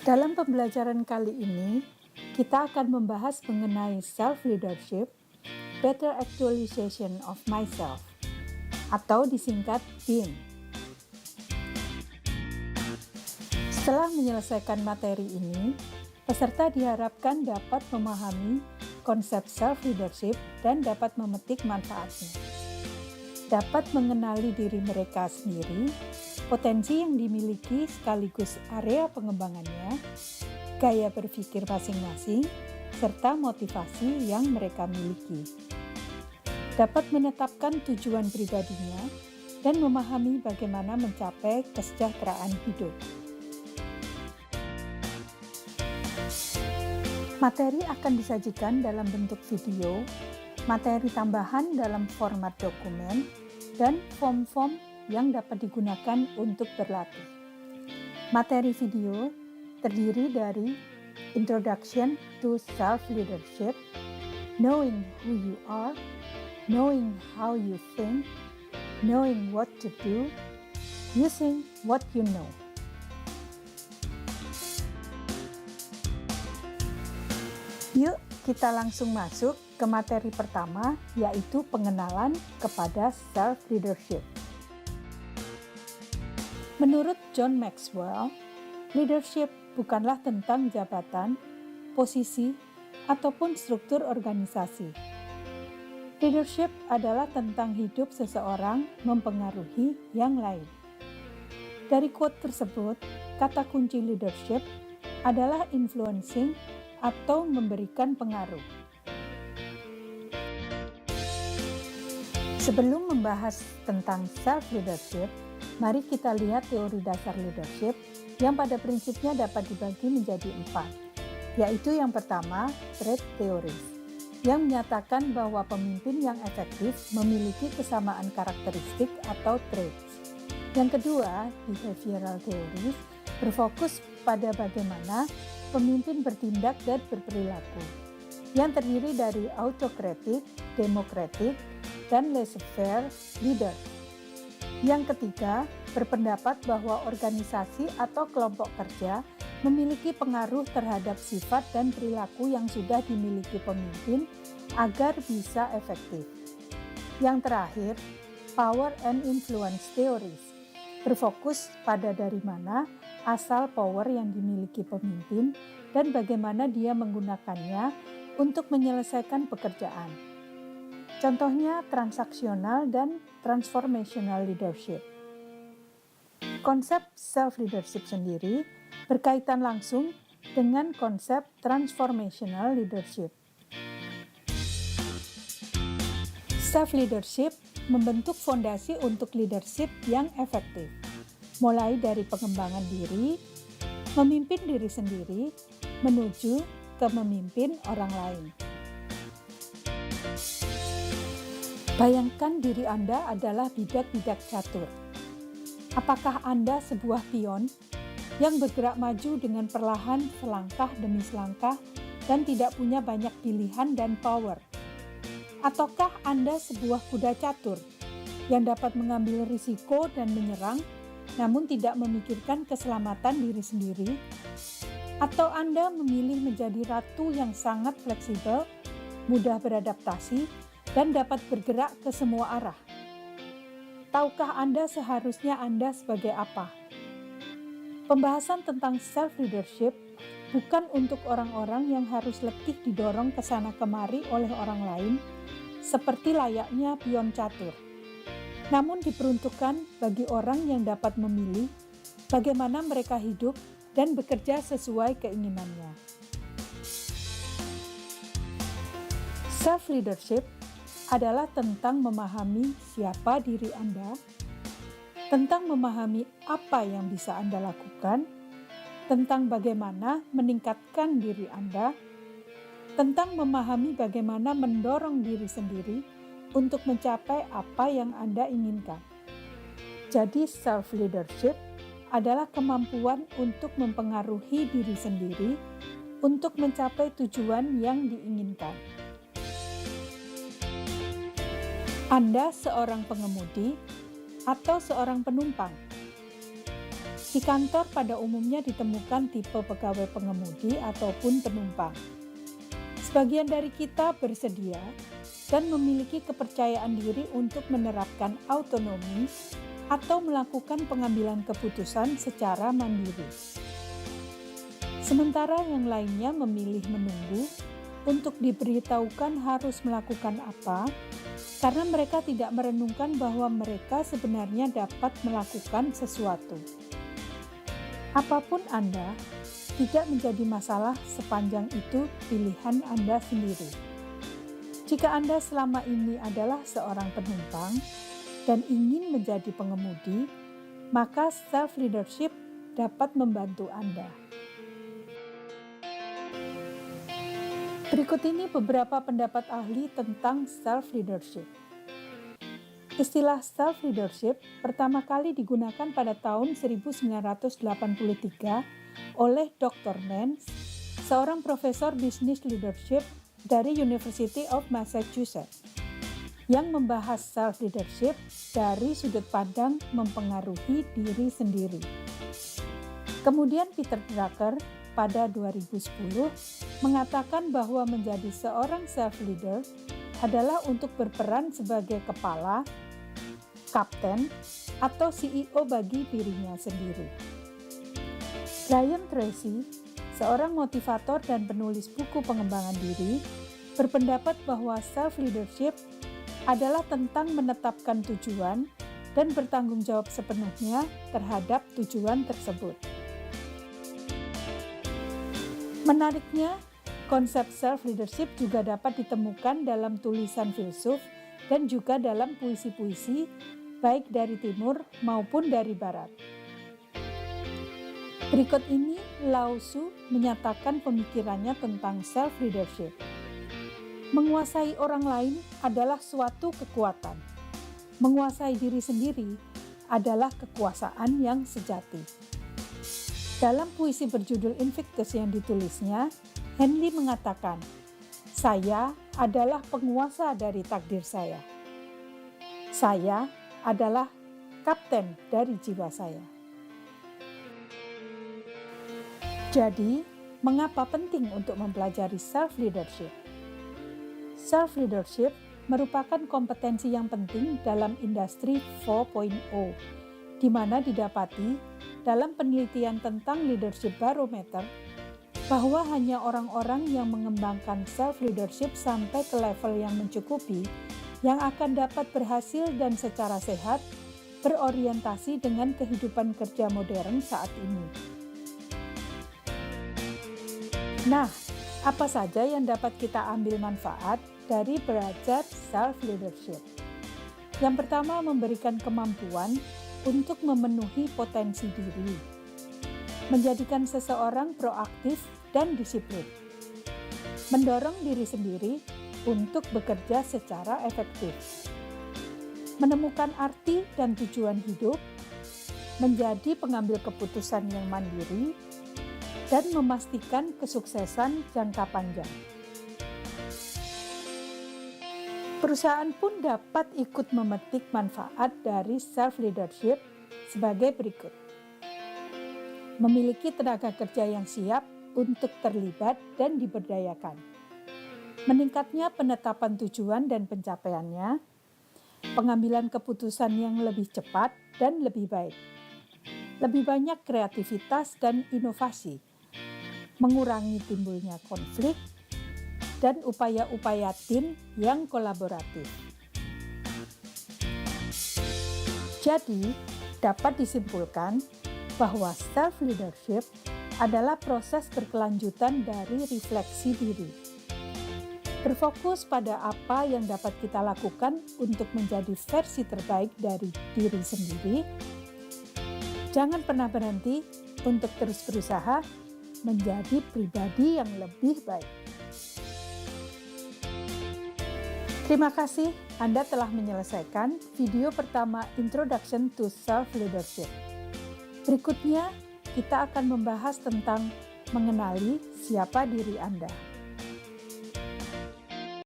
Dalam pembelajaran kali ini, kita akan membahas mengenai self-leadership, better actualization of myself, atau disingkat BEAM. Setelah menyelesaikan materi ini, peserta diharapkan dapat memahami konsep self-leadership dan dapat memetik manfaatnya. Dapat mengenali diri mereka sendiri, potensi yang dimiliki sekaligus area pengembangannya, gaya berpikir masing-masing, serta motivasi yang mereka miliki. Dapat menetapkan tujuan pribadinya dan memahami bagaimana mencapai kesejahteraan hidup. Materi akan disajikan dalam bentuk video, materi tambahan dalam format dokumen, dan form-form yang dapat digunakan untuk berlatih. Materi video terdiri dari Introduction to Self-Leadership, Knowing Who You Are, Knowing How You Think, Knowing What to Do, Using What You Know. Yuk kita langsung masuk ke materi pertama, yaitu pengenalan kepada self-leadership. Menurut John Maxwell, leadership bukanlah tentang jabatan, posisi, ataupun struktur organisasi. Leadership adalah tentang hidup seseorang mempengaruhi yang lain. Dari quote tersebut, kata kunci leadership adalah influencing atau memberikan pengaruh. Sebelum membahas tentang self-leadership, mari kita lihat teori dasar leadership yang pada prinsipnya dapat dibagi menjadi 4, yaitu yang pertama, trait theories, yang menyatakan bahwa pemimpin yang efektif memiliki kesamaan karakteristik atau traits. Yang kedua, behavioral theories, berfokus pada bagaimana pemimpin bertindak dan berperilaku, yang terdiri dari autokratik, demokratik, dan laissez-faire leader. Yang ketiga, berpendapat bahwa organisasi atau kelompok kerja memiliki pengaruh terhadap sifat dan perilaku yang sudah dimiliki pemimpin agar bisa efektif. Yang terakhir, power and influence theories, berfokus pada dari mana asal power yang dimiliki pemimpin dan bagaimana dia menggunakannya untuk menyelesaikan pekerjaan. Contohnya transaksional dan transformational leadership. Konsep self-leadership sendiri berkaitan langsung dengan konsep transformational leadership. Self-leadership membentuk fondasi untuk leadership yang efektif, mulai dari pengembangan diri, memimpin diri sendiri, menuju ke memimpin orang lain. Bayangkan diri Anda adalah bidak-bidak catur. Apakah Anda sebuah pion yang bergerak maju dengan perlahan selangkah demi selangkah dan tidak punya banyak pilihan dan power? Ataukah Anda sebuah kuda catur yang dapat mengambil risiko dan menyerang, namun tidak memikirkan keselamatan diri sendiri? Atau Anda memilih menjadi ratu yang sangat fleksibel, mudah beradaptasi, dan dapat bergerak ke semua arah? Tahukah Anda seharusnya Anda sebagai apa? Pembahasan tentang self-leadership bukan untuk orang-orang yang harus letih didorong ke sana kemari oleh orang lain, seperti layaknya pion catur. Namun diperuntukkan bagi orang yang dapat memilih bagaimana mereka hidup dan bekerja sesuai keinginannya. Self-leadership adalah tentang memahami siapa diri Anda, tentang memahami apa yang bisa Anda lakukan, tentang bagaimana meningkatkan diri Anda, tentang memahami bagaimana mendorong diri sendiri untuk mencapai apa yang Anda inginkan. Jadi self-leadership adalah kemampuan untuk mempengaruhi diri sendiri untuk mencapai tujuan yang diinginkan. Anda seorang pengemudi atau seorang penumpang? Di kantor pada umumnya ditemukan tipe pegawai pengemudi ataupun penumpang. Sebagian dari kita bersedia dan memiliki kepercayaan diri untuk menerapkan autonomi atau melakukan pengambilan keputusan secara mandiri. Sementara yang lainnya memilih menunggu untuk diberitahukan harus melakukan apa, karena mereka tidak merenungkan bahwa mereka sebenarnya dapat melakukan sesuatu. Apapun Anda, tidak menjadi masalah sepanjang itu pilihan Anda sendiri. Jika Anda selama ini adalah seorang penumpang dan ingin menjadi pengemudi, maka self-leadership dapat membantu Anda. Berikut ini beberapa pendapat ahli tentang self-leadership. Istilah self-leadership pertama kali digunakan pada tahun 1983 oleh Dr. Nance, seorang profesor bisnis leadership dari University of Massachusetts, yang membahas self-leadership dari sudut pandang mempengaruhi diri sendiri. Kemudian Peter Drucker pada 2010 mengatakan bahwa menjadi seorang self-leader adalah untuk berperan sebagai kepala, kapten, atau CEO bagi dirinya sendiri. Brian Tracy, seorang motivator dan penulis buku pengembangan diri, berpendapat bahwa self-leadership adalah tentang menetapkan tujuan dan bertanggung jawab sepenuhnya terhadap tujuan tersebut. Menariknya, konsep self-leadership juga dapat ditemukan dalam tulisan filsuf dan juga dalam puisi-puisi, baik dari timur maupun dari barat. Berikut ini Lao Tzu menyatakan pemikirannya tentang self-leadership. Menguasai orang lain adalah suatu kekuatan. Menguasai diri sendiri adalah kekuasaan yang sejati. Dalam puisi berjudul Invictus yang ditulisnya, Henley mengatakan, "Saya adalah penguasa dari takdir saya. Saya adalah kapten dari jiwa saya." Jadi, mengapa penting untuk mempelajari self-leadership? Self-leadership merupakan kompetensi yang penting dalam industri 4.0, di mana didapati dalam penelitian tentang leadership barometer bahwa hanya orang-orang yang mengembangkan self-leadership sampai ke level yang mencukupi yang akan dapat berhasil dan secara sehat berorientasi dengan kehidupan kerja modern saat ini. Nah, apa saja yang dapat kita ambil manfaat dari belajar self-leadership? Yang pertama, memberikan kemampuan untuk memenuhi potensi diri, menjadikan seseorang proaktif dan disiplin, mendorong diri sendiri untuk bekerja secara efektif, menemukan arti dan tujuan hidup, menjadi pengambil keputusan yang mandiri, dan memastikan kesuksesan jangka panjang. Perusahaan pun dapat ikut memetik manfaat dari self-leadership sebagai berikut. Memiliki tenaga kerja yang siap untuk terlibat dan diberdayakan. Meningkatnya penetapan tujuan dan pencapaiannya, pengambilan keputusan yang lebih cepat dan lebih baik, lebih banyak kreativitas dan inovasi, mengurangi timbulnya konflik, dan upaya-upaya tim yang kolaboratif. Jadi, dapat disimpulkan bahwa self-leadership adalah proses berkelanjutan dari refleksi diri. Berfokus pada apa yang dapat kita lakukan untuk menjadi versi terbaik dari diri sendiri. Jangan pernah berhenti untuk terus berusaha menjadi pribadi yang lebih baik. Terima kasih Anda telah menyelesaikan video pertama Introduction to Self-Leadership. Berikutnya, kita akan membahas tentang mengenali siapa diri Anda.